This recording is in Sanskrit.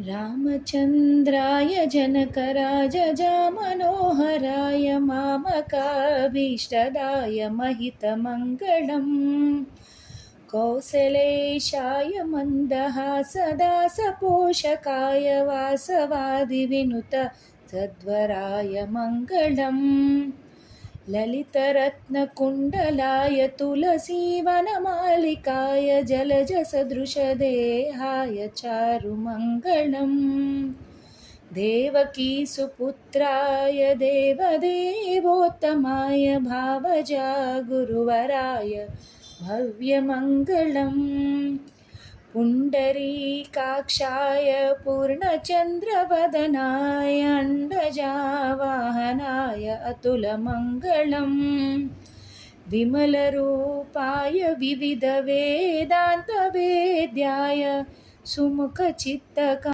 रामचन्द्राय जनकराजजामनोहराय मामकाभीष्टदाय महितमङ्गलम् कौसलेशाय मन्दहासदासपोषकाय वासवादिविनुत सद्वराय मङ्गलम् ललितरत्नकुण्डलाय तुलसीवनमालिकाय जलजसदृशदेहाय चारुमङ्गलम् देवकीसुपुत्राय देवदेवोत्तमाय भावजा गुरुवराय भव्यमङ्गलम् पुण्डरीकाक्षाय पूर्णचन्द्रवदनाय अण्डजावाहनाय अतुलमङ्गलम् विमलरूपाय विविधवेदान्तवेद्याय सुमुखचित्तकाय